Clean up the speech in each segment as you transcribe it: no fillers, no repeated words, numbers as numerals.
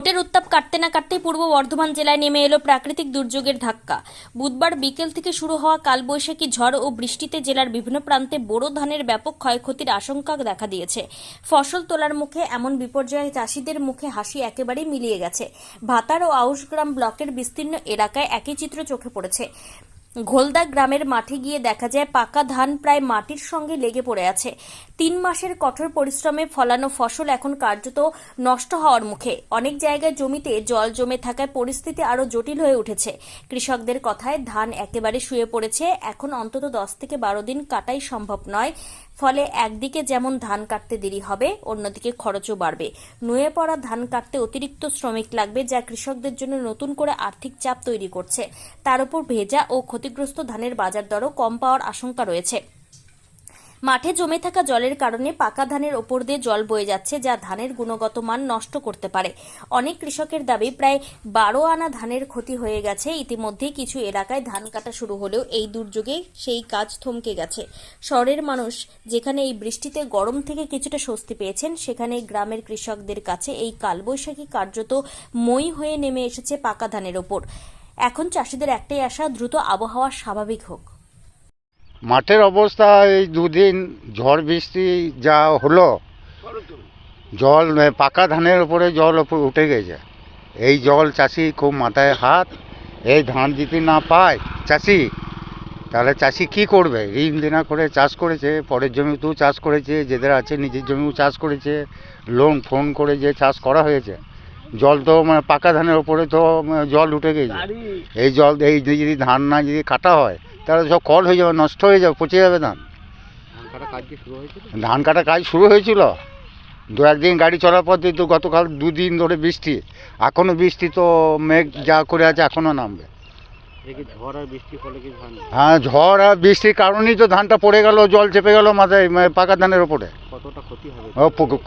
ভোটের উত্তাপ কাটতে না কাটতেই পূর্ব বর্ধমান জেলায় নেমে এলো প্রাকৃতিক দুর্যোগের ধাক্কা। বুধবার বিকেল থেকে শুরু হওয়া কালবৈশাখী ঝড় ও বৃষ্টিতে জেলার বিভিন্ন প্রান্তে বোরো ধানের ব্যাপক ক্ষয়ক্ষতির আশঙ্কা দেখা দিয়েছে। ফসল তোলার মুখে এমন বিপর্যয়ে চাষিদের মুখে হাসি একেবারেই মিলিয়ে গেছে। ভাতার ও আউশগ্রাম ব্লকের বিস্তীর্ণ এলাকায় একই চিত্র চোখে পড়েছে। ঘোলদা গ্রামের মাঠে গিয়ে দেখা যায় পাকা ধান প্রায় মাটির সঙ্গে লেগে পড়ে আছে। 3 মাসের কঠোর পরিশ্রমে ফলানো ফসল এখন কার্যত নষ্ট হওয়ার মুখে। অনেক জায়গায় জমিতে জল জমে থাকায় পরিস্থিতি আরো জটিল হয়ে উঠেছে। কৃষকদের কথায় ধান একেবারে শুয়ে পড়েছে। এখন অন্তত 10 থেকে 12 দিন কাটাই সম্ভব নয়। ফলে একদিকে যেমন ধান কাটতে দেরি হবে, অন্যদিকে খরচও বাড়বে। নুয়ে পড়া ধান কাটতে অতিরিক্ত শ্রমিক লাগবে, যা কৃষকদের জন্য নতুন করে আর্থিক চাপ তৈরি করছে। তার উপর ভেজা ও ক্ষতিগ্রস্ত ধানের বাজার দরও কম পাওয়ার আশঙ্কা রয়েছে। মাঠে জমে থাকা জলের কারণে পাকা ধানের ওপর দিয়ে জল বয়ে যাচ্ছে, যা ধানের গুণগত মান নষ্ট করতে পারে। অনেক কৃষকের দাবি প্রায় 12 আনা ধানের ক্ষতি হয়ে গেছে। ইতিমধ্যে কিছু এলাকায় ধান কাটা শুরু হলেও এই দুর্যোগে সেই কাজ থমকে গেছে। শহরের মানুষ যেখানে এই বৃষ্টিতে গরম থেকে কিছুটা স্বস্তি পেয়েছেন, সেখানে গ্রামের কৃষকদের কাছে এই কালবৈশাখী কার্যত মই হয়ে নেমে এসেছে পাকা ধানের ওপর। এখন চাষিদের একটাই আশা, দ্রুত আবহাওয়া স্বাভাবিক হোক। মাঠের অবস্থা এই দুদিন ঝড় বৃষ্টি যা হলো, জল পাকা ধানের উপরে জল উঠে গেছে। এই জল চাষি খুব মাথায় হাত। এই ধান যদি না পায় চাষি, তাহলে চাষি কি করবে? ঋণ দেনা করে চাষ করেছে, পরের জমিতেও চাষ করেছে, যেদের আছে নিজের জমিও চাষ করেছে, লোন ফোন করে যে চাষ করা হয়েছে, জল তো মানে পাকা ধানের ওপরে তো জল উঠে গেছে। এই জল এই যদি ধান না যদি কাটা হয়, তাহলে সব কল হয়ে যাবে, নষ্ট হয়ে যাবে, পচে যাবে ধান। ধান কাটা কাজ শুরু হয়েছিল 2-1 দিন গাড়ি চলার পর তো গতকাল 2 দিন ধরে বৃষ্টি। এখনো বৃষ্টি তো মেঘ যা করে আছে এখনো নামবে। হ্যাঁ, ঝড় আর বৃষ্টির কারণেই তো ধানটা পড়ে গেল, জল চেপে গেল মাথায় পাকা ধানের ওপরে।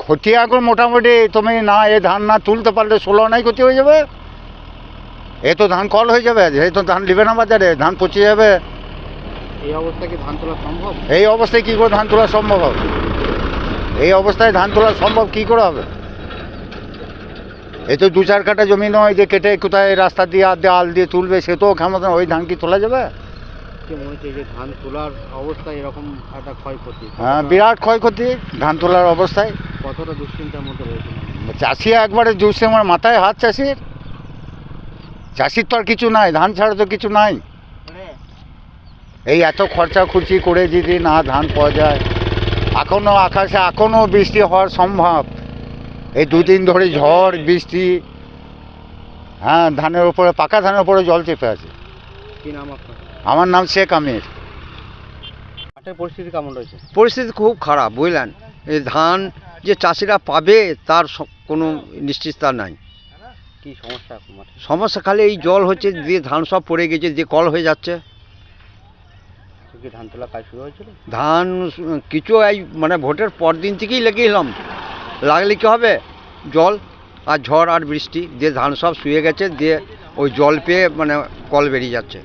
ক্ষতি এখন মোটামুটি তুমি না এ ধান না তুলতে পারলে 16 আনাই ক্ষতি হয়ে যাবে। এ তো ধান কল হয়ে যাবে, এই তো ধান নেবে না বাজারে, ধান পচে যাবে। এই অবস্থায় কি ধান তোলা সম্ভব? এই অবস্থায় কি করে ধান তোলা সম্ভব হবে? এই অবস্থায় ধান তোলা সম্ভব কি করে হবে? এই তো 2-4 কাঠা জমি নয় যে কেটে কোথায় রাস্তা দিয়ে আল দিয়ে তুলবে, সে তো ক্ষমতা, ওই ধান কি তোলা যাবে? মনে হচ্ছে যে ধান তোলার অবস্থায় এরকম একটা ক্ষয়ক্ষতি, হ্যাঁ, বিরাট ক্ষয়ক্ষতি ধান তোলার অবস্থায়। কতটা দুশ্চিন্তার মধ্যে রয়েছে চাষি? একবারে আমার মাথায় হাত চাষির। চাষির তো আর কিছু নাই, ধান ছাড়া তো কিছু নাই। এই এত খরচা খুরচি করে যদি না ধান পাওয়া যায়, এখনও আকাশে এখনও বৃষ্টি হওয়ার সম্ভব। এই 2 দিন ধরে ঝড় বৃষ্টি, হ্যাঁ, ধানের উপরে পাকা ধানের উপরে জল চেপে আছে। কি নাম আপনার? আমার নাম শেখ আমির। মাঠের পরিস্থিতি কেমন রয়েছে? পরিস্থিতি খুব খারাপ, বুঝলেন। এই ধান যে চাষিরা পাবে তার কোনো নিশ্চিততা নাই। কি সমস্যা এখন মাঠে? সমস্যা খালি এই জল হচ্ছে, দিয়ে ধান সব পড়ে গেছে, দিয়ে কল হয়ে যাচ্ছে। কি ধান তোলা কাজ শুরু হয়েছিল? ধান কিছু এই মানে ভোটের পর দিন থেকেই লেগে এলাম। লাগলে কি হবে, জল আর ঝড় আর বৃষ্টি দিয়ে ধান সব শুয়ে গেছে, দিয়ে ওই জল পেয়ে মানে কল বেরিয়ে যাচ্ছে।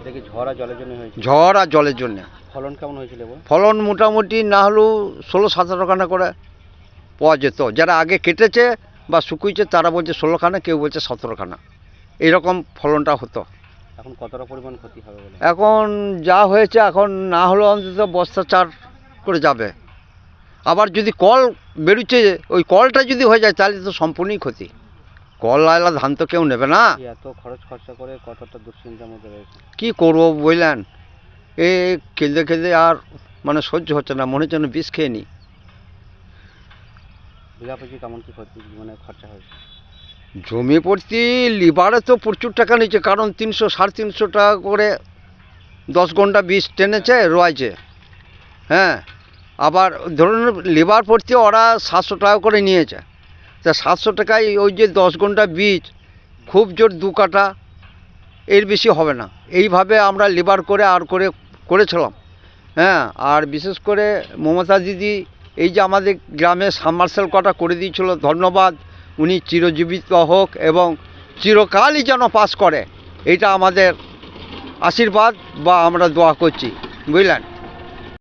দেখি ঝড় আর জলের জন্য হয়েছে। ঝড় আর জলের জন্য। ফলন কেমন হয়েছিল? ফলন মোটামুটি না হলেও 16-17 খানা করে পাওয়া যেত। যারা আগে কেটেছে বা শুকুইছে তারা বলছে 16 খানা, কেউ বলছে 17 খানা, এইরকম ফলনটা হতো। এখন কতটা পরিমাণ ক্ষতি হবে বলে? এখন যা হয়েছে, এখন না হলেও অন্তত বস্তা 4 করে যাবে। আবার যদি কল বেরোচ্ছে, ওই কলটা যদি হয়ে যায় তাহলে তো সম্পূর্ণই ক্ষতি। কল আলা ধান তো কেউ নেবে না। এত খরচা করে কতটা দুশ্চিন্তার মধ্যে রয়েছে? কি করবো বুঝলেন, এ খেলতে খেলতে আর মানে সহ্য হচ্ছে না, মনে হচ্ছে না বিষ খেয়ে নিই। বিঘাপতি কেমন কি ক্ষতি মানে খরচা হয়েছে? জমি প্রতি লিবারে তো প্রচুর টাকা নিচ্ছে, কারণ 300-350 টাকা করে 10 ঘন্টা বীজ টেনেছে, রয়েছে। হ্যাঁ, আবার ধরুন লেবার প্রতি ওরা 700 টাকা করে নিয়েছে। তা 700 টাকায় ওই যে 10 ঘন্টা বীজ, খুব জোর 2 কাঠা, এর বেশি হবে না। এইভাবে আমরা লেবার করে করেছিলাম। হ্যাঁ, আর বিশেষ করে মমতা দিদি এই যে আমাদের গ্রামে সাবমার্সেল কটা করে দিয়েছিল, ধন্যবাদ। উনি চিরজীবিত হোক এবং চিরকালই যেন পাস করে, এটা আমাদের আশীর্বাদ বা আমরা দোয়া করছি, বুঝলেন।